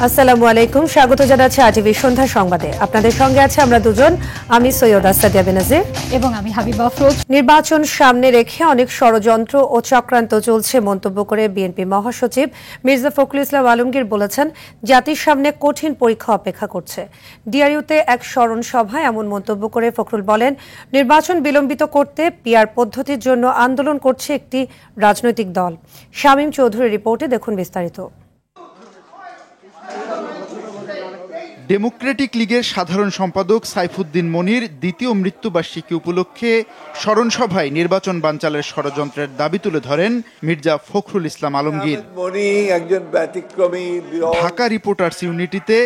আসসালামু আলাইকুম, স্বাগত জানাচ্ছি আরটিভি সন্ধ্যা সংবাদে। আপনাদের সঙ্গে আছে আমরা দুজন, আমি সৈয়দা সাদিয়া বেনাজির এবং আমি হাবিবা আফরোজ। নির্বাচন সামনে রেখে অনেক ষড়যন্ত্র ও চক্রান্ত চলছে মন্তব্য করে বিএনপি মহাসচিব মির্জা ফখরুল ইসলাম আলমগীর বলেছেন, জাতির সামনে কঠিন পরীক্ষা অপেক্ষা করছে। ডিআরইউতে এক স্মরণ সভায় এমন মন্তব্য করে ফখরুল বলেন, নির্বাচন বিলম্বিত করতে পিআর পদ্ধতির জন্য আন্দোলন করছে একটি রাজনৈতিক দল। শামীম চৌধুরীর রিপোর্টে দেখুন বিস্তারিত। ডেমোক্রেটিক লীগের সাধারণ সম্পাদক সাইফুদ্দিন মনির দ্বিতীয় মৃত্যুবার্ষিকী উপলক্ষে স্মরণসভায় নির্বাচন বানচালের ষড়যন্ত্রের দাবি তুলে ধরেন মির্জা ফখরুল ইসলাম আলমগীর। ঢাকা রিপোর্টার্স ইউনিটিতে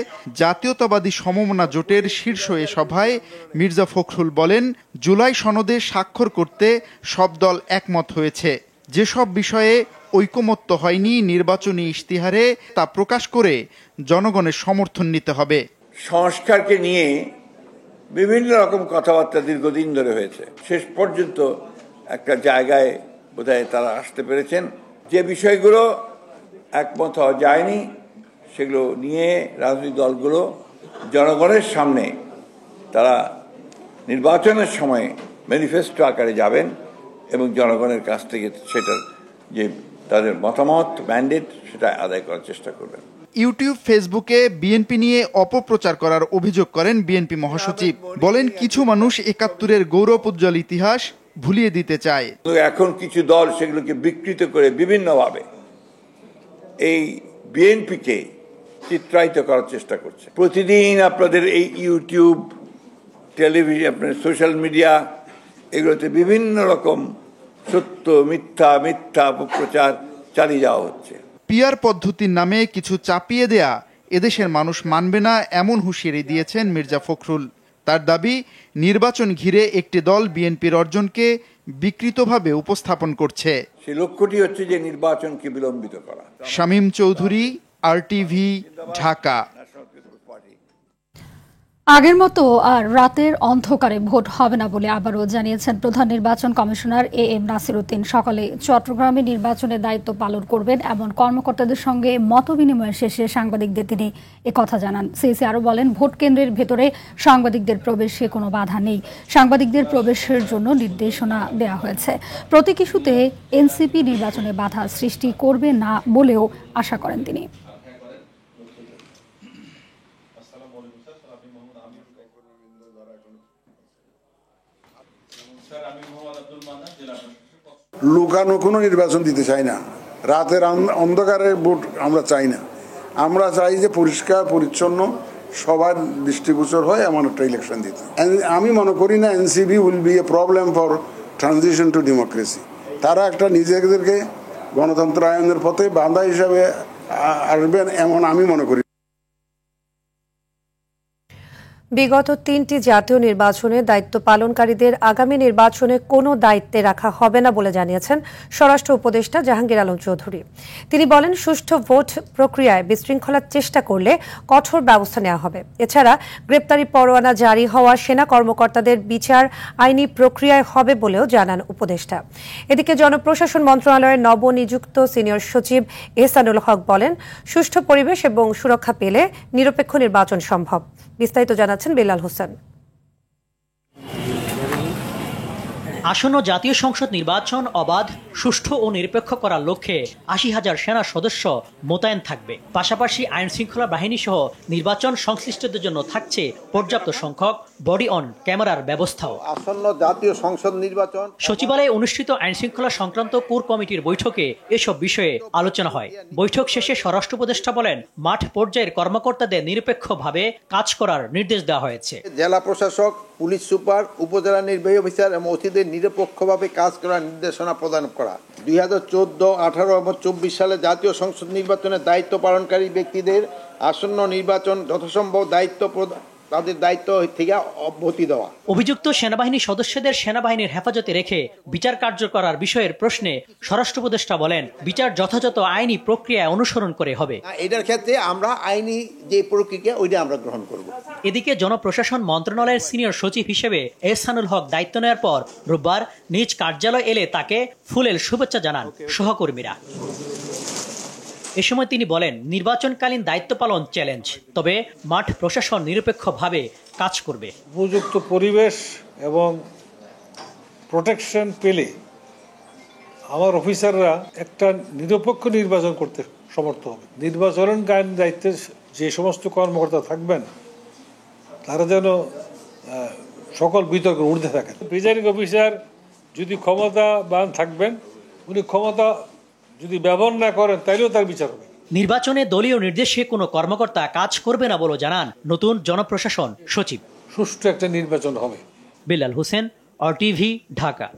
জাতীয়তাবাদী সমমনা জোটের শীর্ষ এ সভায় মির্জা ফখরুল বলেন, জুলাই সনদে স্বাক্ষর করতে সব দল একমত হয়েছে। যেসব বিষয়ে ঐকমত্য হয়নি নির্বাচনী ইশতিহারে তা প্রকাশ করে জনগণের সমর্থন নিতে হবে। সংস্কারকে নিয়ে বিভিন্ন রকম কথাবার্তা দীর্ঘদিন ধরে হয়েছে, শেষ পর্যন্ত একটা জায়গায় বোধহয় তারা আসতে পেরেছেন। যে বিষয়গুলো একমত হওয়া যায়নি সেগুলো নিয়ে রাজনৈতিক দলগুলো জনগণের সামনে তারা নির্বাচনের সময় ম্যানিফেস্টো আকারে যাবেন এবং জনগণের কাছ থেকে সেটার যে তাদের মতামত, ম্যান্ডেট, সেটা আদায় করার চেষ্টা করবেন। ইউটিউব, ফেসবুকে বিএনপি নিয়ে অপপ্রচার করার অভিযোগ করেন বিএনপি মহাসচিব। বলেন, কিছু মানুষ ৭১-এর গৌরব উজ্জ্বল ইতিহাস ভুলিয়ে দিতে চায়। এখন কিছু দল সেগুলোকে বিকৃত করে বিভিন্নভাবে এই বিএনপিকে চিত্রায়িত করার চেষ্টা করছে। প্রতিদিন আপনাদের এই ইউটিউব, টেলিভিশন, আপনার সোশ্যাল মিডিয়া, এগুলোতে বিভিন্ন রকম সত্য মিথ্যা অপপ্রচার চালিয়ে যাওয়া হচ্ছে। পিআর পদ্ধতির নামে কিছু চাপিয়ে দেয়া এদেশের মানুষ মানবে না, এমন হুঁশিয়ারি দিয়েছেন মির্জা ফখরুল। তার দাবি, নির্বাচন ঘিরে একটি দল বিএনপির অর্জনকে বিকৃতভাবে উপস্থাপন করছে। সেই লক্ষ্যটি হচ্ছে যে নির্বাচনকে বিলম্বিত করা। শামীম চৌধুরী, আরটিভি, ঢাকা। আগের মতো আর রাতের অন্ধকারে ভোট হবে না বলে আবারও জানিয়েছেন প্রধান নির্বাচন কমিশনার এএম নাসির উদ্দিন। সকালে চট্টগ্রামে নির্বাচনের দায়িত্ব পালন করবেন এমন কর্মকর্তাদের সঙ্গে মতবিনিময়ের শেষে সাংবাদিকদের তিনি একথা জানান। সিইসি আরও বলেন, ভোট কেন্দ্রের ভেতরে সাংবাদিকদের প্রবেশে কোনো বাধা নেই। সাংবাদিকদের প্রবেশের জন্য নির্দেশনা দেওয়া হয়েছে। প্রতীক ইস্যুতে এনসিপি নির্বাচনে বাধা সৃষ্টি করবে না বলেও আশা করেন তিনি। লুকানো কোনো নির্বাচন দিতে চাই না, রাতের অন্ধকারে ভোট আমরা চাই না। আমরা চাই যে পরিষ্কার পরিচ্ছন্ন সবার দৃষ্টিগোচর হয় এমন একটা ইলেকশন দিতে। আমি মনে করি না NCP will B A problem for transition two democracy. তারা একটা নিজেদেরকে গণতন্ত্রায়নের পথে বাধা হিসাবে আসবেন এমন আমি মনে করি। বিগত ৩টি জাতীয় নির্বাচনে দায়িত্ব পালনকারীদের আগামী নির্বাচনে কোনো দায়িত্বে রাখা হবে না বলে জানিয়েছেন স্বরাষ্ট্র উপদেষ্টা জাহাঙ্গীর আলম চৌধুরী। তিনি বলেন, সুষ্ঠু ভোট প্রক্রিয়ায় বিশৃঙ্খলার চেষ্টা করলে কঠোর ব্যবস্থা নেওয়া হবে। এছাড়া গ্রেপ্তারি পরোয়ানা জারি হওয়া সেনা কর্মকর্তাদের বিচার আইনি প্রক্রিয়ায় হবে বলেও জানান উপদেষ্টা। এদিকে জনপ্রশাসন মন্ত্রণালয়ের নবনিযুক্ত সিনিয়র সচিব এহসানুল হক বলেন, সুষ্ঠু পরিবেশ এবং সুরক্ষা পেলে নিরপেক্ষ নির্বাচন সম্ভব। বিস্তারিত জানাচ্ছেন বেলাল হোসেন। আসন্ন জাতীয় সংসদ নির্বাচন অবাধ, সুষ্ঠু ও নিরপেক্ষ করার লক্ষ্যে ৮০,০০০ সেনা সদস্য মোতায়েন থাকবে। পাশাপাশি আইন শৃঙ্খলা বাহিনী সহ নির্বাচন সংশ্লিষ্টদের জন্য থাকছে পর্যাপ্ত সংখ্যক বডি অন ক্যামেরার ব্যবস্থাও। আসন্ন জাতীয় সংসদ নির্বাচন সচিবালয়ে অনুষ্ঠিত আইন শৃঙ্খলা সংক্রান্ত কোর কমিটির বৈঠকে এসব বিষয়ে আলোচনা হয়। বৈঠক শেষে স্বরাষ্ট্র উপদেষ্টা বলেন, মাঠ পর্যায়ের কর্মকর্তাদের নিরপেক্ষভাবে কাজ করার নির্দেশ দেওয়া হয়েছে। জেলা প্রশাসক, পুলিশ সুপার, উপজেলা নির্বাহী অফিসার এবং ওসিদের নিরপেক্ষভাবে কাজ করার নির্দেশনা প্রদান করা। 2014, 18 এবং 24 সালে জাতীয় সংসদ নির্বাচনের দায়িত্ব পালনকারী ব্যক্তিদের আসন্ন নির্বাচন যথাসম্ভব তাদের দায়িত্ব থেকে অব্যাহতি দেওয়া। অভিযুক্ত সেনাবাহিনী সদস্যদের সেনাবাহিনীর হেফাজতে রেখে বিচার কার্য করার বিষয়ের প্রশ্নে স্বরাষ্ট্র উপদেষ্টা বলেন, বিচার যথাযথ আইনি প্রক্রিয়া অনুসরণ করে হবে। এটার ক্ষেত্রে আমরা আইনি যে প্রক্রিয়া ওইটা আমরা গ্রহণ করব। এদিকে জনপ্রশাসন মন্ত্রণালয়ের সিনিয়র সচিব হিসেবে এহসানুল হক দায়িত্ব নেওয়ার পর রোববার নিজ কার্যালয় এলে তাকে ফুলেল শুভেচ্ছা জানান সহকর্মীরা। এ সময় তিনি বলেন, নির্বাচনকালীন দায়িত্ব পালন চ্যালেঞ্জ, তবে মাঠ প্রশাসন নিরপেক্ষভাবে কাজ করবে। উপযুক্ত পরিবেশ এবং প্রোটেকশন পেলে আমার অফিসাররা একটা নিরপেক্ষ নির্বাচন করতে সমর্থ হবে। নির্বাচনকালীন দায়িত্বে যে সমস্ত কর্মকর্তা থাকবেন তারা যেন সকল বিতর্কের ঊর্ধ্বে থাকেন। প্রিজাইডিং অফিসার যদি ক্ষমতাবান থাকবেন, উনি ক্ষমতা যদি ব্যবহার না করেন তাইলেও তার বিচার হবে। নির্বাচনে দলীয় নির্দেশে কোনো কর্মকর্তা কাজ করবে না বলে জানান নতুন জনপ্রশাসন সচিব। সুষ্ঠু একটা নির্বাচন হবে। বিলাল হোসেন, RTV, ঢাকা।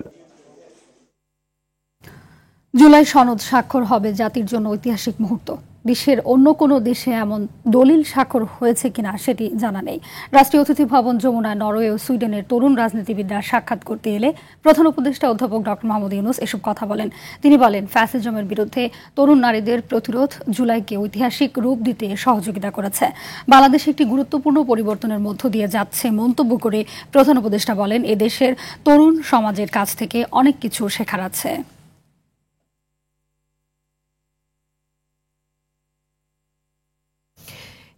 জুলাই সনদ স্বাক্ষর হবে জাতির জন্য ঐতিহাসিক মুহূর্ত। বিশ্বের অন্য কোনো দেশে এমন দলিল স্বাক্ষর হয়েছে কিনা সেটি জানা নেই। রাষ্ট্রীয় অতিথি ভবন যমুনায় নরওয়ে ও সুইডেনের তরুণ রাজনীতিবিদরা সাক্ষাৎ করতে এলে প্রধান উপদেষ্টা অধ্যাপক ডক্টর মোহাম্মদ ইউনূস এসব কথা বলেন। তিনি বলেন, ফ্যাসিজমের বিরুদ্ধে তরুণ নারীদের প্রতিরোধ জুলাইকে ঐতিহাসিক রূপ দিতে সহযোগিতা করেছে। বাংলাদেশ একটি গুরুত্বপূর্ণ পরিবর্তনের মধ্য দিয়ে যাচ্ছে মন্তব্য করে প্রধান উপদেষ্টা বলেন, এদেশের তরুণ সমাজের কাছ থেকে অনেক কিছু শেখার আছে।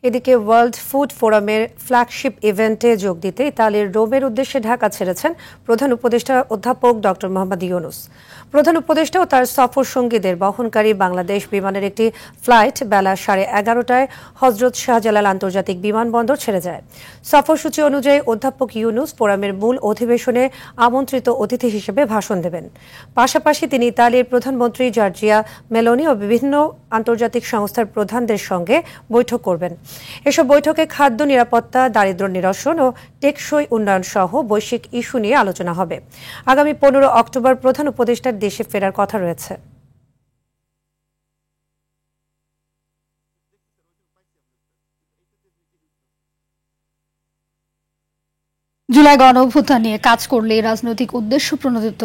এদিকে ওয়ার্ল্ড ফুড ফোরামের ফ্ল্যাগশিপ ইভেন্টে যোগ দিতে ইতালির রোমের উদ্দেশ্যে ঢাকা ছেড়েছেন প্রধান উপদেষ্টা অধ্যাপক ডক্টর মোহাম্মদ ইউনূস। প্রধান উপদেষ্টা ও তার সফর সঙ্গীদের বহনকারী বাংলাদেশ বিমানের একটি ফ্লাইট বেলা 11:30টায় হজরত শাহজালাল আন্তর্জাতিক বিমানবন্দর ছেড়ে যায়। সফরসূচি অনুযায়ী অধ্যাপক ইউনূস ফোরামের মূল অধিবেশনে আমন্ত্রিত অতিথি হিসেবে ভাষণ দেবেন। পাশাপাশি তিনি ইতালির প্রধানমন্ত্রী জর্জিয়া মেলোনি ও বিভিন্ন আন্তর্জাতিক সংস্থার প্রধানদের সঙ্গে বৈঠক করবেন। এসব বৈঠকে খাদ্য নিরাপত্তা, দারিদ্র্য নিরসন ও টেকসই উন্নয়ন সহ বৈশ্বিক ইস্যু নিয়ে আলোচনা হবে। আগামী 15 অক্টোবর প্রধান উপদেষ্টার দেশে ফেরার কথা রয়েছে। জুলাই গণঅভ্যুত্থান নিয়ে কাজ করলে রাজনৈতিক উদ্দেশ্য প্রণোদিত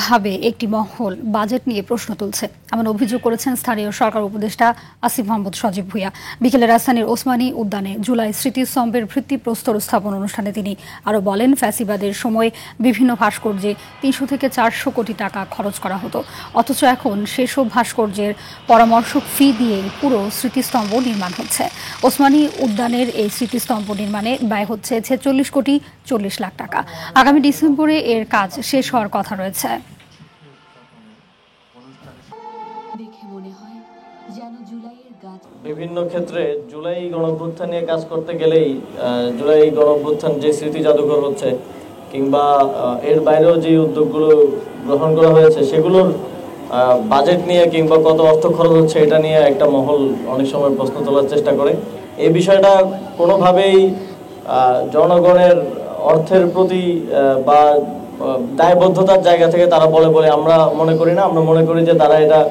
ভাবে একটি মহল বাজেট নিয়ে প্রশ্ন তুলছে, এমন অভিযোগ করেছেন স্থানীয় সরকার উপদেষ্টা আসিফ মাহমুদ সজীব ভুঁইয়া। বিকেলে রাজধানীর ওসমানী উদ্যানে জুলাই স্মৃতিস্তম্ভের ভিত্তিপ্রস্তর স্থাপন অনুষ্ঠানে তিনি আরও বলেন, ফ্যাসিবাদের সময় বিভিন্ন ভাস্কর্যে 300 থেকে 400 কোটি টাকা খরচ করা হতো, অথচ এখন সেসব ভাস্কর্যের পরামর্শক ফি দিয়ে পুরো স্মৃতিস্তম্ভ নির্মাণ হচ্ছে। ওসমানী উদ্যানের এই স্মৃতিস্তম্ভ নির্মাণে ব্যয় হচ্ছে 46 কোটি 40 লাখ টাকা। আগামী ডিসেম্বরে এর কাজ শেষ হওয়ার কথা রয়েছে। বিভিন্ন ক্ষেত্রে জুলাই গণঅভ্যুত্থান নিয়ে কাজ করতে গেলেই জুলাই গণঅভ্যুত্থান যে স্মৃতি জাদুঘর হচ্ছে কিংবা এর বাইরেও যে উদ্যোগগুলো গ্রহণ করা হয়েছে সেগুলোর বাজেট নিয়ে কিংবা কত অর্থ খরচ হচ্ছে এটা নিয়ে একটা মহল অনেক সময় প্রশ্ন তোলার চেষ্টা করে। এই বিষয়টা কোনোভাবেই জনগণের অর্থের প্রতি বা দায়বদ্ধতার জায়গা থেকে তারা বলে আমরা মনে করি না। আমরা মনে করি যে তারা এটা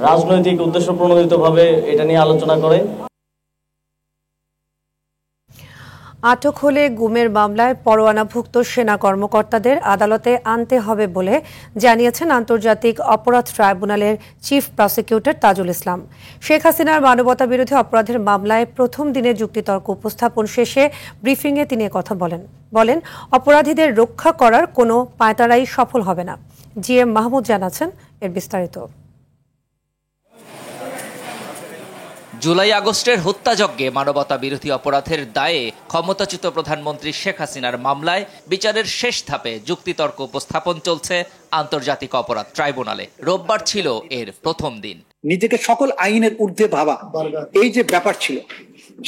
রাজনৈতিক উদ্দেশ্য প্রণোদিতভাবে এটা নিয়ে আলোচনা করে। আটক হলে গুমের মামলায় পরোয়ানাভুক্ত সেনা কর্মকর্তাদের আদালতে আনতে হবে বলে জানিয়েছেন আন্তর্জাতিক অপরাধ ট্রাইব্যুনালের চিফ প্রসিকিউটর তাজুল ইসলাম। শেখ হাসিনার মানবতাবিরোধী অপরাধের মামলায় প্রথম দিনের যুক্তিতর্ক উপস্থাপন শেষে ব্রিফিংয়ে তিনি কথা বলেন অপরাধীদের রক্ষা করার কোনো পায়তারাই সফল হবে না। GM মাহমুদ জানাচ্ছেন এর বিস্তারিত। জুলাই আগস্টের হত্যাযজ্ঞে মানবতা বিরোধী অপরাধের দায়ে ক্ষমতাচ্যুত প্রধানমন্ত্রী শেখ হাসিনার মামলায় বিচারের শেষ ধাপে যুক্তিতর্ক উপস্থাপন চলছে আন্তর্জাতিক অপরাধ ট্রাইব্যুনালে। রোববার ছিল এর প্রথম দিন। নিজেকে সকল আইনের ঊর্ধ্বে ভাবা, এই যে ব্যাপার ছিল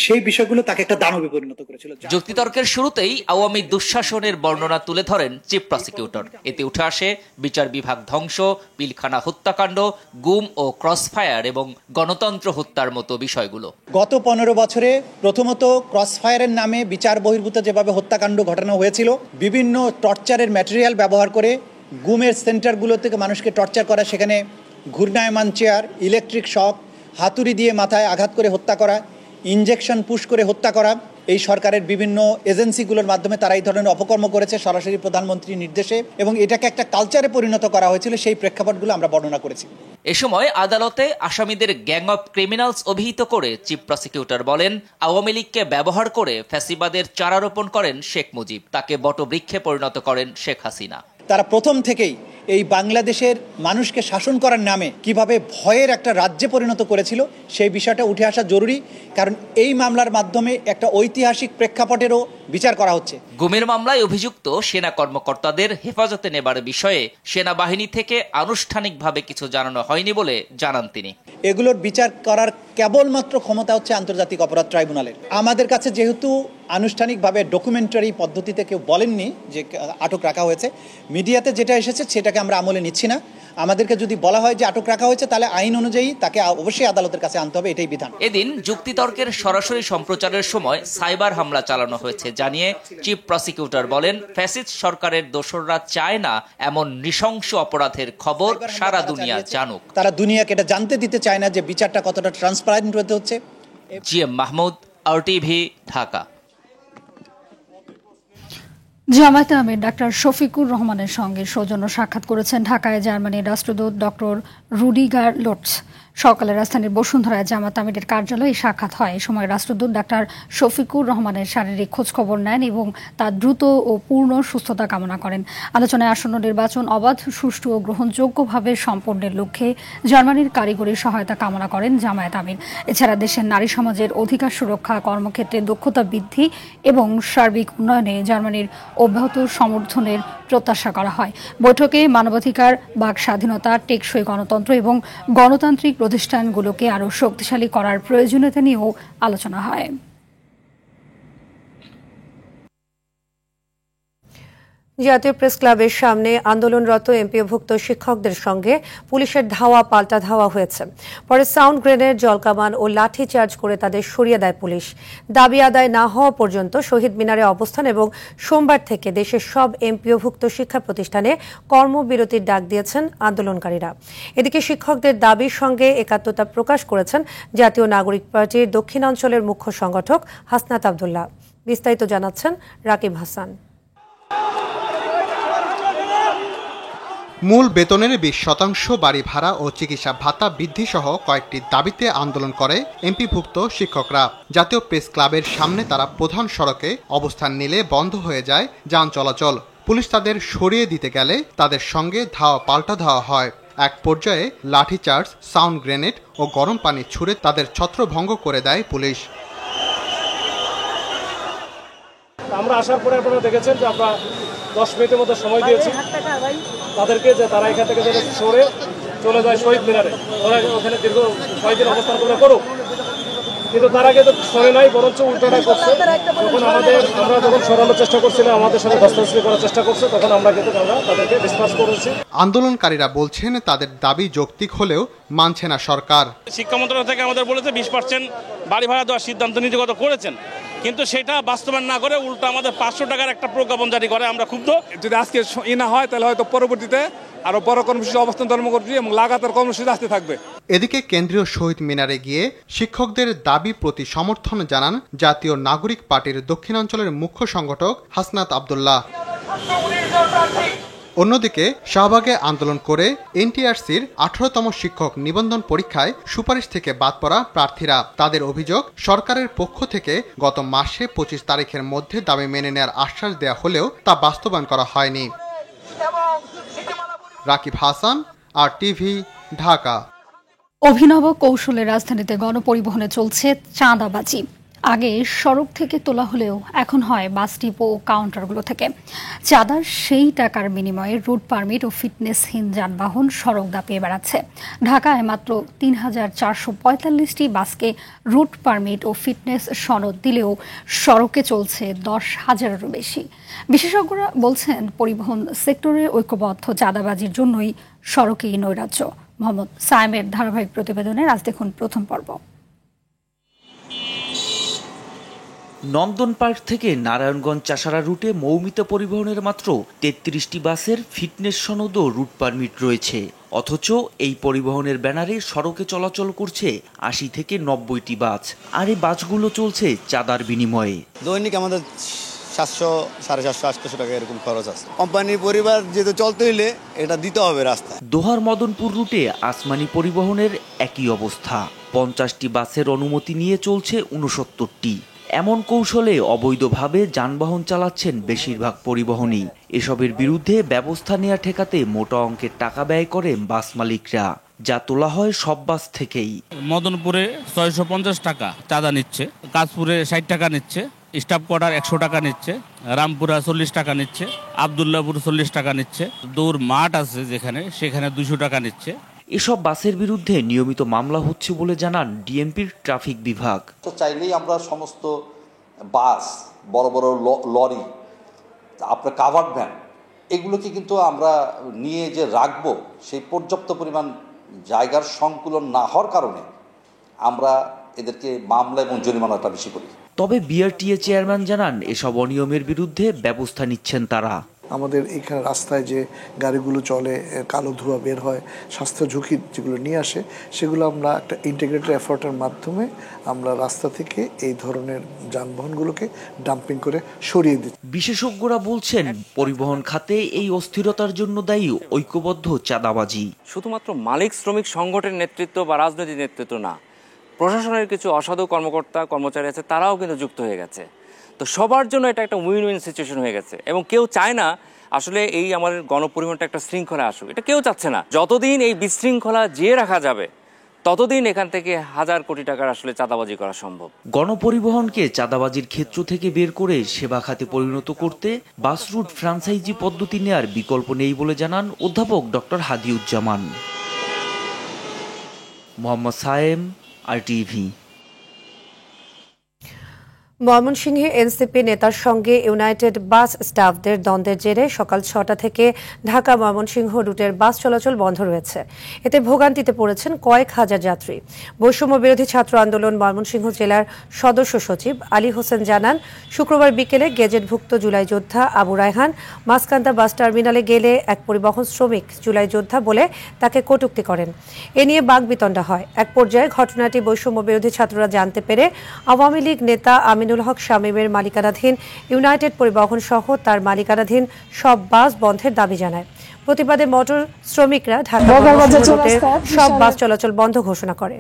সেই বিষয়গুলো তাকে একটা দানবে পরিণত করেছিল। যুক্তিতর্কের শুরুতেই আওয়ামী দুঃশাসনের বর্ণনা তুলে ধরেন চিফ প্রসিকিউটর। এতে উঠে আসে বিচার বিভাগ ধ্বংস, পিলখানা হত্যাকাণ্ড, গুম ও ক্রসফায়ার এবং গণতন্ত্র হত্যার মতো বিষয়গুলো। গত 15 বছরে প্রথমত ক্রসফায়ারের নামে বিচার বহির্ভূত যেভাবে হত্যাকাণ্ড ঘটানো হয়েছিল, বিভিন্ন টর্চারের ম্যাটেরিয়াল ব্যবহার করে গুমের সেন্টারগুলো থেকে মানুষকে টর্চার করা, সেখানে ঘূর্ণায়মান চেয়ার, ইলেকট্রিক শক, হাতুড়ি দিয়ে মাথায় আঘাত করে হত্যা করা, ইনজেকশন পুশ করে হত্যা করা, এই সরকারের বিভিন্ন এজেন্সিগুলোর মাধ্যমে তারা এই ধরনের অপকর্ম করেছে সরাসরি প্রধানমন্ত্রীর নির্দেশে, এবং এটাকে একটা কালচারে পরিণত করা হয়েছিল। সেই প্রেক্ষাপটগুলো আমরা বর্ণনা করেছি। এ সময় আদালতে আসামিদের গ্যাং অব ক্রিমিনালস অভিহিত করে চিফ প্রসিকিউটর বলেন, আওয়ামী লীগকে ব্যবহার করে ফ্যাসিবাদের চারা রোপণ করেন শেখ মুজিব, তাকে বটবৃক্ষে পরিণত করেন শেখ হাসিনা। তারা প্রথম থেকেই এই বাংলাদেশের মানুষকে শাসন করার নামে কিভাবে ভয়ের একটা রাজ্যে পরিণত করেছিল সেই বিষয়টা উঠে আসা জরুরি, কারণ এই মামলার মাধ্যমে একটা ঐতিহাসিক প্রেক্ষাপটেরও বিচার করা হচ্ছে। গুমের মামলায় অভিযুক্ত সেনা কর্মকর্তাদের হেফাজতে নেবার বিষয়ে সেনাবাহিনী থেকে আনুষ্ঠানিকভাবে কিছু জানানো হয়নি বলে জানান তিনি। এগুলোর বিচার করার কেবলমাত্র ক্ষমতা হচ্ছে আন্তর্জাতিক অপরাধ ট্রাইব্যুনালের। আমাদের কাছে যেহেতু আনুষ্ঠানিকভাবে ডকুমেন্টারি পদ্ধতিতে কেউ বলেননি যে আটক রাখা হয়েছে, মিডিয়াতে যেটা এসেছে সেটাকে আমরা আমলে নিচ্ছি না। আমাদেরকে যদি বলা হয় যে আটক রাখা হয়েছে, তাহলে আইন অনুযায়ী তাকে অবশ্যই আদালতের কাছে আনতে হবে, এটাই বিধান। এদিন যুক্তিতর্কের সরাসরি সম্প্রচারের সময় সাইবার হামলা চালানো হয়েছে জানিয়ে চিফ প্রসিকিউটর বলেন, ফ্যাসিস্ট সরকারের দোসররা চায় না এমন নৃশংস অপরাধের খবর সারা দুনিয়া জানুক। তারা দুনিয়াকে এটা জানতে দিতে চায় না যে বিচারটা কতটা ট্রান্সপারেন্ট হতে হচ্ছে। GM Mahmud, RTV, Dhaka. জামায়াতে আমির ডাক্তার শফিকুর রহমানের সঙ্গে সৌজন্য সাক্ষাৎ করেছেন ঢাকায় জার্মানির রাষ্ট্রদূত ডক্টর রুডিগার লোটস। সকালে রাজধানীর বসুন্ধরায় জামায়াতে আমিরের কার্যালয়ে সাক্ষাৎ হয়। এই সময় রাষ্ট্রদূত ডাক্তার শফিকুর রহমানের শারীরিক খোঁজখবর নেন এবং তার দ্রুত ও পূর্ণ সুস্থতা কামনা করেন। আলোচনায় আসন্ন নির্বাচন অবাধ, সুষ্ঠু ও গ্রহণযোগ্যভাবে সম্পন্নের লক্ষ্যে জার্মানির কারিগরি সহায়তা কামনা করেন জামায়াতে আমির। এছাড়া দেশের নারী সমাজের অধিকার সুরক্ষা, কর্মক্ষেত্রে দক্ষতা বৃদ্ধি এবং সার্বিক উন্নয়নে জার্মানির অব্যাহত সমর্থনের প্রত্যাশা করা হয়। বৈঠকে মানবাধিকার, বাক স্বাধীনতা, টেকসই গণতন্ত্র এবং গণতান্ত্রিক প্রতিষ্ঠানগুলোকে আরও শক্তিশালী করার প্রয়োজনীয়তা নিয়েও আলোচনা হয়। জাতীয় প্রেস ক্লাবের সামনে আন্দোলনরত এমপিওভুক্ত শিক্ষকদের সঙ্গে পুলিশের ধাওয়া পাল্টা ধাওয়া হয়েছে। পরে সাউন্ড গ্রেনেড, জলকামান ও লাঠি চার্জ করে তাদের সরিয়ে দেয় পুলিশ। দাবি আদায় না হওয়া পর্যন্ত শহীদ মিনারে অবস্থান এবং সোমবার থেকে দেশের সব এমপিওভুক্ত শিক্ষা প্রতিষ্ঠানে কর্মবিরতির ডাক দিয়েছেন আন্দোলনকারীরা। এদিকে শিক্ষকদের দাবির সঙ্গে একাত্মতা প্রকাশ করেছেন জাতীয় নাগরিক পার্টির দক্ষিণাঞ্চলের মুখ্য সংগঠক হাসনাত আব্দুল্লাহ। বিস্তারিত জানাচ্ছেন রাকিব হাসান। মূল বেতনের 20% বাড়ি ভাড়া ও চিকিৎসা ভাতা বৃদ্ধি সহ কয়েকটি দাবিতে আন্দোলন করে এমপিভুক্ত শিক্ষকরা। জাতীয় প্রেস ক্লাবের সামনে তারা প্রধান সড়কে অবস্থান নিলে বন্ধ হয়ে যায় যান চলাচল। পুলিশ তাদের সরিয়ে দিতে গেলে তাদের সঙ্গে ধাওয়া পাল্টা ধাওয়া হয়। এক পর্যায়ে লাঠিচার্জ, সাউন্ড গ্রেনেড ও গরম পানি ছুড়ে তাদের ছত্রভঙ্গ করে দেয় পুলিশ। আমরা আসার পরে আপনারা দেখেছেন যে আমরা 10 মিনিটের মতো সময় দিয়েছি তাদেরকে, যে তারা এখান থেকে যেন সরে চলে যায় শহীদ মিনারে। ওরা ওখানে দীর্ঘ 6 দিন অবস্থান করে করুক, কিন্তু তার আগে তো সরে নাই, বরঞ্চ উল্টোটা করছে। যখন আমরা যখন সরানোর চেষ্টা করছিলাম, আমাদের সাথে ধস্তাধস্তি করার চেষ্টা করছে, তখন আমরা কিন্তু তাদেরকে ডিসপাস করেছি। আন্দোলনকারীরা বলছেন তাদের দাবি যৌক্তিক হলেও মানছে না সরকার। শিক্ষা মন্ত্রণালয় থেকে আমাদের বলেছে 20% বাড়ি ভাড়া দেওয়ার সিদ্ধান্ত নীতিগত করেছেন, কিন্তু সেটা বাস্তবায়ন না করে উল্টো আমাদের 500 টাকার একটা প্রজ্ঞাপন জারি করে। আমরা ক্ষুব্ধ। যদি আজকে না হয় তাহলে হয়তো পরবর্তীতে আরো বড় কর্মসূচি অবস্থান কর্মসূচি এবং লাগাতার কর্মসূচি আসতে থাকবে। এদিকে কেন্দ্রীয় শহীদ মিনারে গিয়ে শিক্ষকদের দাবি প্রতি সমর্থন জানান জাতীয় নাগরিক পার্টির দক্ষিণাঞ্চলের মুখ্য সংগঠক হাসনাত আব্দুল্লাহ। অন্যদিকে শাহবাগে আন্দোলন করে এনটিআরসির 18তম শিক্ষক নিবন্ধন পরীক্ষায় সুপারিশ থেকে বাদ পড়া প্রার্থীরা। তাদের অভিযোগ, সরকারের পক্ষ থেকে গত মাসে 25 তারিখের মধ্যে দাবি মেনে নেওয়ার আশ্বাস দেওয়া হলেও তা বাস্তবায়ন করা হয়নি। রাকিব হাসান, RTV, ঢাকা। অভিনব কৌশলে রাজধানীতে গণপরিবহনে চলছে চাঁদাবাজি। আগে সড়ক থেকে তোলা হলেও এখন হয় বাস ডিপো ও কাউন্টারগুলো থেকে। চাঁদার সেই টাকার বিনিময়ে রুট পারমিট ও ফিটনেসহীন যানবাহন সড়ক দাপিয়ে বেড়াচ্ছে। ঢাকায় মাত্র 3445টি বাসকে রুট পারমিট ও ফিটনেস সনদ দিলেও সড়কে চলছে 10,000-এরও বেশি। বিশেষজ্ঞরা বলছেন, পরিবহন সেক্টরে ঐক্যবদ্ধ চাঁদাবাজির জন্যই সড়কে নৈরাজ্য। মোহাম্মদ সায়েমের ধারাবাহিক প্রতিবেদনের আজ দেখুন প্রথম পর্ব। নন্দন পার্ক থেকে নারায়ণগঞ্জ চাষারা রুটে মৌমিতা পরিবহনের মাত্র 33টি বাসের ফিটনেস সনদ ও রুট পারমিট রয়েছে। অথচ এই পরিবহনের ব্যানারে সড়কে চলাচল করছে 80 থেকে 90টি বাস। আর এই বাসগুলো চলছে চাঁদার বিনিময়ে। দৈনিক আমাদের 700, 750, 800 টাকা এরকম খরচ আছে। কোম্পানির পরিবার যেহেতু চলতে হইলে এটা দিতে হবে রাস্তায়। দোহার মদনপুর রুটে আসমানি পরিবহনের একই অবস্থা। 50টি বাসের অনুমতি নিয়ে চলছে 69টি। এমন কৌশলে অবৈধভাবে যানবাহন চালাচ্ছেন বেশিরভাগ পরিবহনই। এসবের বিরুদ্ধে ব্যবস্থা নেওয়া ঠেকাতে মোটা অঙ্কের টাকা ব্যয় করেন বাস মালিকরা, যা তোলা হয় সব বাস থেকেই। মদনপুরে 650 টাকা চাঁদা নিচ্ছে, কাশপুরে 60 টাকা নিচ্ছে, স্টাফ কোয়ার্টার 100 টাকা নিচ্ছে, রামপুরা 40 টাকা নিচ্ছে, আবদুল্লাহপুর 40 টাকা নিচ্ছে, দৌড় মাঠ আছে সেখানে 200 টাকা নিচ্ছে। এসব বাসের বিরুদ্ধে নিয়মিত মামলা হচ্ছে বলে জানান ডিএমপির ট্রাফিক বিভাগ। তো চাইলেই আমরা সমস্ত বাস, বড় বড় লরি, আপনার কাভার্ড ভ্যান, এগুলোকে কিন্তু আমরা নিয়ে যে রাখবো, সেই পর্যাপ্ত পরিমাণ জায়গার সংকুলন না হওয়ার কারণে আমরা এদেরকে মামলা এবং জরিমানাটা বেশি করি। তবে বিআরটিএ চেয়ারম্যান জানান এসব অনিয়মের বিরুদ্ধে ব্যবস্থা নিচ্ছেন তারা। আমাদের এখানে রাস্তায় যে গাড়িগুলো চলে, কালো ধোঁয়া বের হয়, স্বাস্থ্য ঝুঁকি যেগুলো নিয়ে আসে, সেগুলো আমরা একটা ইন্টিগ্রেটেড এফোর্টের মাধ্যমে আমরা রাস্তা থেকে এই ধরনের যানবাহনগুলোকে ডাম্পিং করে সরিয়ে দিচ্ছি। বিশেষজ্ঞরা বলছেন পরিবহন খাতে এই অস্থিরতার জন্য দায়ী ঐক্যবদ্ধ চাঁদাবাজি। শুধুমাত্র মালিক শ্রমিক সংগঠনের নেতৃত্ব বা রাজনৈতিক নেতৃত্ব না, প্রশাসনের কিছু অসাধু কর্মকর্তা কর্মচারী আছে, তারাও কিন্তু যুক্ত হয়ে গেছে। তো সবার জন্য এটা একটা উইন উইন সিচুয়েশন হয়ে গেছে এবং কেউ চায় না আসলে এই আমাদের গণপরিবহনটা একটা শৃঙ্খলা আসুক, এটা কেউ চাচ্ছে না। যতদিন এই বিশৃঙ্খলা জিয়ে রাখা যাবে ততদিন এখান থেকে হাজার কোটি টাকার আসলে চাঁদাবাজি করা সম্ভব। গণপরিবহনকে চাঁদাবাজির ক্ষেত্র থেকে বের করে সেবা খাতে পরিণত করতে বাস রুট ফ্রাঞ্চাইজি পদ্ধতি নেয়ার বিকল্প নেই বলে জানান অধ্যাপক ডক্টর হাদিউজ্জামান। মোহাম্মদ সায়েম, RTV। ময়মনসিংহে এনসিপি নেতার সঙ্গে ইউনাইটেড বাস স্টাফদের দ্বন্দ্বের জেরে সকাল 6টা থেকে ঢাকা ময়মনসিংহ রুটের বাস চলাচল বন্ধ রয়েছে। এতে ভোগান্তিতে পড়েছেন কয়েক হাজার যাত্রী। বৈষম্য বিরোধী ছাত্র আন্দোলন ময়মনসিংহ জেলার সদস্য সচিব আলী হোসেন জানান, শুক্রবার বিকেলে গেজেটভুক্ত জুলাই যোদ্ধা আবু রায়হান মাসকান্দা বাস টার্মিনালে গেলে এক পরিবহন শ্রমিক জুলাই যোদ্ধা বলে তাকে কটূক্তি করেন। এ নিয়ে বাকবিতণ্ডা হয়। এক পর্যায়ে ঘটনাটি বৈষম্য বিরোধী ছাত্ররা জানতে পেরে আওয়ামী লীগ নেতা আমিনুল হক শামীমের মালিকানাধীন ইউনাইটেড পরিবহন সহ তার মালিকানাধীন সব বাস বন্ধের দাবি জানায়। প্রতিবাদে মোটর শ্রমিকরা ঢাকা রুটের সব বাস চলাচল বন্ধ ঘোষণা করে।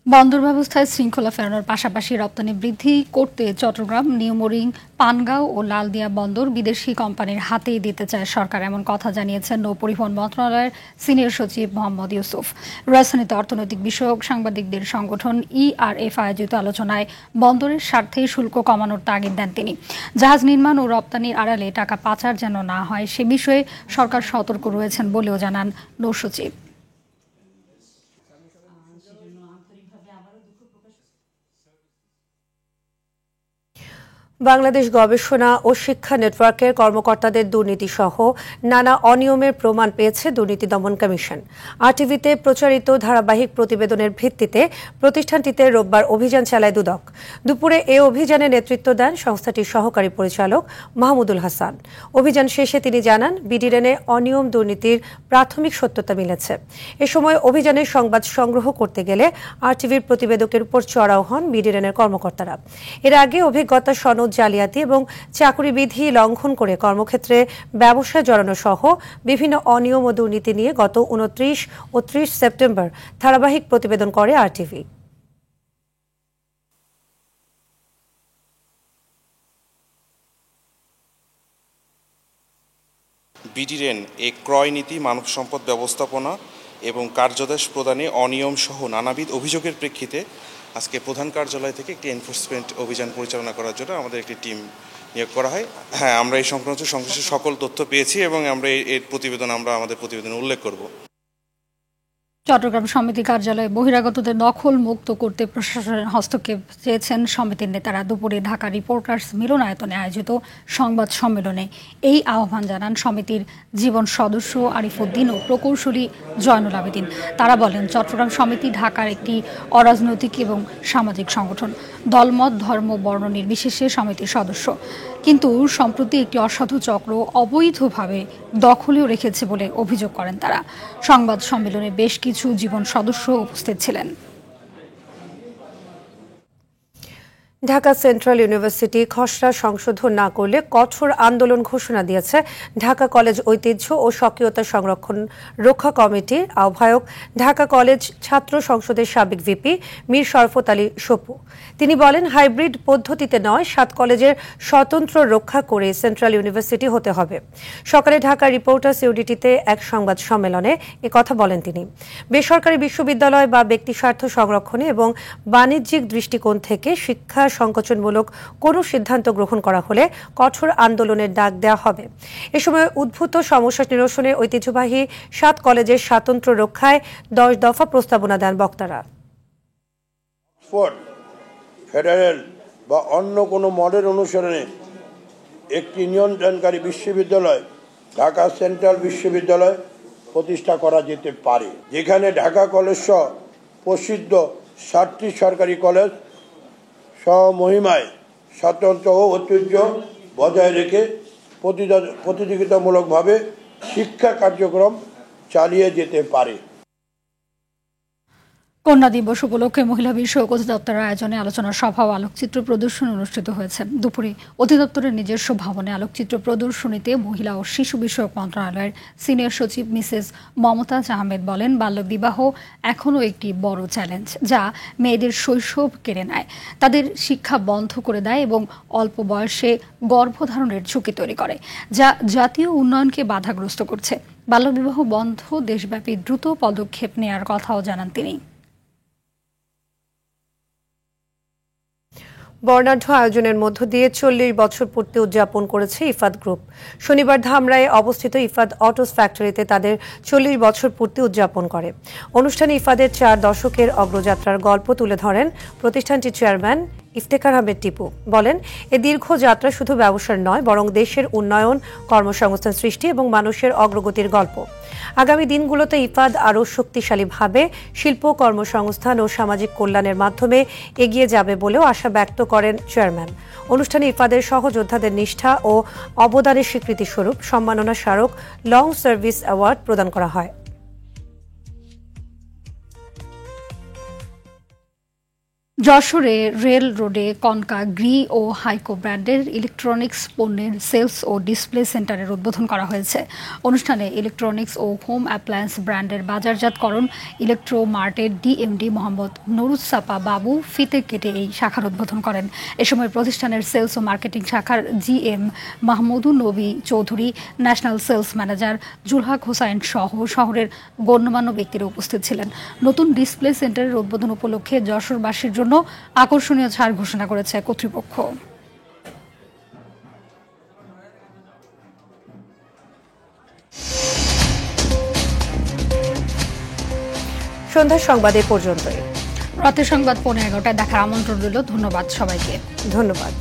বন্দর ব্যবস্থায় শৃঙ্খলা ফেরানোর পাশাপাশি রপ্তানি বৃদ্ধি করতে চট্টগ্রাম, নিউমরিং, পানগাঁও ও লালদিয়া বন্দর বিদেশি কোম্পানির হাতেই দিতে চায় সরকার, এমন কথা জানিয়েছেন নৌপরিবহন মন্ত্রণালয়ের সিনিয়র সচিব মোহাম্মদ ইউসুফ। রাজধানীতে অর্থনৈতিক বিষয়ক সাংবাদিকদের সংগঠন ERF আয়োজিত আলোচনায় বন্দরের স্বার্থে শুল্ক কমানোর তাগিদ দেন তিনি। জাহাজ নির্মাণ ও রপ্তানির আড়ালে টাকা পাচার যেন না হয় সে বিষয়ে সরকার সতর্ক রয়েছেন বলেও জানান নৌ সচিব। বাংলাদেশ গবেষণা ও শিক্ষা নেটওয়ার্কের কর্মকর্তাদের দুর্নীতি সহ নানা অনিয়মের প্রমাণ পেয়েছে দুর্নীতি দমন কমিশন। RTVতে প্রচারিত ধারাবাহিক প্রতিবেদনের ভিত্তিতে প্রতিষ্ঠানটিতে রোববার অভিযান চালায় দুদক। দুপুরে এ অভিযানে নেতৃত্ব দেন সংস্থাটির সহকারী পরিচালক মাহমুদুল হাসান। অভিযান শেষে তিনি জানান, বিডিরেনে অনিয়ম দুর্নীতির প্রাথমিক সত্যতা মিলেছে। এ সময় অভিযানের সংবাদ সংগ্রহ করতে গেলে RTVর প্রতিবেদকের উপর চড়াও হন বিডিরেনের কর্মকর্তারা। এর আগে অভিজ্ঞতা সনদ জালিয়াতি এবং চাকরি বিধি লঙ্ঘন করে কর্মক্ষেত্রে ব্যবসায় জড়ানো সহ বিভিন্ন অনিয়ম ও দুর্নীতি নিয়ে গত 29 ও 30 সেপ্টেম্বর ধারাবাহিক প্রতিবেদন করে RTV। বিডিরেন এ ক্রয় নীতি, মানব সম্পদ ব্যবস্থাপনা এবং কার্যাদেশ প্রদানে অনিয়ম সহ নানাবিধ অভিযোগের প্রেক্ষিতে আজকে প্রধান কার্যালয় থেকে একটি এনফোর্সমেন্ট অভিযান পরিচালনা করার জন্য আমাদের একটি টিম নিয়োগ করা হয়। হ্যাঁ, আমরা এই সংক্রান্ত সংশ্লিষ্ট সকল তথ্য পেয়েছি এবং আমরা এর প্রতিবেদন আমাদের প্রতিবেদনে উল্লেখ করব। চট্টগ্রাম সমিতি কার্যালয়ে বহিরাগতদের দখল মুক্ত করতে প্রশাসনের হস্তক্ষেপ চেয়েছেন সমিতির নেতারা। দুপুরে ঢাকা রিপোর্টার্স মিলনায়তনে আয়োজিত সংবাদ সম্মেলনে এই আহ্বান জানান সমিতির জীবন সদস্য আরিফুদ্দিন ও প্রকৌশলী জয়নুল আবেদিন। তারা বলেন, চট্টগ্রাম সমিতি ঢাকার একটি অরাজনৈতিক এবং সামাজিক সংগঠন। দলমত, ধর্ম, বর্ণ নির্বিশেষে সমিতির সদস্য, কিন্তু সম্প্রতি একটি অসাধু চক্র অবৈধভাবে দখলেও রেখেছে বলে অভিযোগ করেন তারা। সংবাদ সম্মেলনে বেশ কিছু জীবন সদস্য উপস্থিত ছিলেন। ঢাকা সেন্ট্রাল ইউনিভার্সিটি খসড়া সংশোধন না করলে কঠোর আন্দোলন ঘোষণা দিয়েছে ঢাকা কলেজ ঐতিহ্য ও স্বকীয়তা সংরক্ষণ রক্ষা কমিটির আহ্বায়ক ঢাকা কলেজ ছাত্র সংসদের সাবেক ভিপি মীর শরফত আলী সপু। তিনি বলেন, হাইব্রিড পদ্ধতিতে নয়, 7 কলেজের স্বতন্ত্র রক্ষা করে সেন্ট্রাল ইউনিভার্সিটি হতে হবে। সকালে ঢাকা রিপোর্টার্স ইউনিটিতে এক সংবাদ সম্মেলনে একথা বলেন তিনি। বেসরকারি বিশ্ববিদ্যালয় বা ব্যক্তি স্বার্থ সংরক্ষণে এবং বাণিজ্যিক দৃষ্টিকোণ থেকে শিক্ষা সংকোচনমূলক কোনো সিদ্ধান্ত গ্রহণ করা হলে কঠোর আন্দোলনের ডাক দেওয়া হবে। এ সময় উদ্ভূত সমস্যা নিরসনে ঐতিহ্যবাহী 7 কলেজের স্বাতন্ত্র্য রক্ষায় 10 দফা প্রস্তাবনা দেন বক্তারা। অক্সফোর্ড, ফেডারেল বা অন্য কোনো মডেল অনুসরণে একটি নিয়ন্ত্রণকারী বিশ্ববিদ্যালয় ঢাকা সেন্ট্রাল বিশ্ববিদ্যালয় প্রতিষ্ঠা করা যেতে পারে, যেখানে ঢাকা কলেজ সহ প্রসিদ্ধ 7টি সরকারি কলেজ স্বমহিমায় স্বাতন্ত্র্য ও ঐতিহ্য বজায় রেখে প্রতিযোগিতামূলকভাবে শিক্ষা কার্যক্রম চালিয়ে যেতে পারে। কন্যা দিবস উপলক্ষে মহিলা বিষয়ক অধিদপ্তরের আয়োজনে আলোচনা সভা ও আলোকচিত্র প্রদর্শনী অনুষ্ঠিত হয়েছে। দুপুরে অধিদপ্তরের নিজস্ব ভবনে আলোকচিত্র প্রদর্শনীতে মহিলা ও শিশু বিষয়ক মন্ত্রণালয়ের সিনিয়র সচিব মিসেস মমতাজ আহমেদ বলেন, বাল্যবিবাহ এখনও একটি বড় চ্যালেঞ্জ, যা মেয়েদের শৈশব কেড়ে নেয়, তাদের শিক্ষা বন্ধ করে দেয় এবং অল্প বয়সে গর্ভধারণের ঝুঁকি তৈরি করে, যা জাতীয় উন্নয়নকে বাধাগ্রস্ত করছে। বাল্যবিবাহ বন্ধ দেশব্যাপী দ্রুত পদক্ষেপ নেওয়ার কথাও জানান তিনি। বর্ণাঢ্য আয়োজনের মধ্য দিয়ে 40 বছর পূর্তি উদযাপন করেছে ইফাদ গ্রুপ। শনিবার ধামরায়ে অবস্থিত ইফাদ অটোস ফ্যাক্টরিতে তাদের 40 বছর পূর্তি উদযাপন করে। অনুষ্ঠানে ইফাদের 4 দশকের অগ্রযাত্রার গল্প তুলে ধরেন প্রতিষ্ঠানটির চেয়ারম্যান ইফতেখার আহমেদ টিপু। বলেন, এ দীর্ঘ যাত্রা শুধু ব্যবসার নয়, বরং দেশের উন্নয়ন, কর্মসংস্থান সৃষ্টি এবং মানুষের অগ্রগতির গল্প। আগামী দিনগুলোতে ইফাদ আরও শক্তিশালীভাবে শিল্প, কর্মসংস্থান ও সামাজিক কল্যাণের মাধ্যমে এগিয়ে যাবে বলেও আশা ব্যক্ত করেন চেয়ারম্যান। অনুষ্ঠানে ইফাদের সহযোদ্ধাদের নিষ্ঠা ও অবদানের স্বীকৃতিস্বরূপ সম্মাননা স্মারক লং সার্ভিস অ্যাওয়ার্ড প্রদান করা হয়। যশোরে রেল রোডে কনকা গ্রি ও হাইকো ব্র্যান্ডের ইলেকট্রনিক্স পণ্যের সেলস ও ডিসপ্লে সেন্টারের উদ্বোধন করা হয়েছে। অনুষ্ঠানে ইলেকট্রনিক্স ও হোম অ্যাপ্লায়েন্স ব্র্যান্ডের বাজারজাতকরণ ইলেকট্রো মার্টের ডিএমডি মোহাম্মদ নুরুজ্জাপা বাবু ফিতে কেটে এই শাখার উদ্বোধন করেন। এ সময় প্রতিষ্ঠানের সেলস ও মার্কেটিং শাখার GM Mahmudun Nabi Chowdhury, national sales manager Zulhaq Hossain সহ শহরের গণ্যমান্য ব্যক্তিরা উপস্থিত ছিলেন। নতুন ডিসপ্লে সেন্টারের উদ্বোধন উপলক্ষে যশোরবাসীর জন্য আকর্ষণীয় ছাড় ঘোষণা করেছে কর্তৃপক্ষ। সন্ধ্যার সংবাদে পর্যন্তই। রাতের সংবাদ 11:15 দেখার আমন্ত্রণ রইল। ধন্যবাদ সবাইকে। ধন্যবাদ।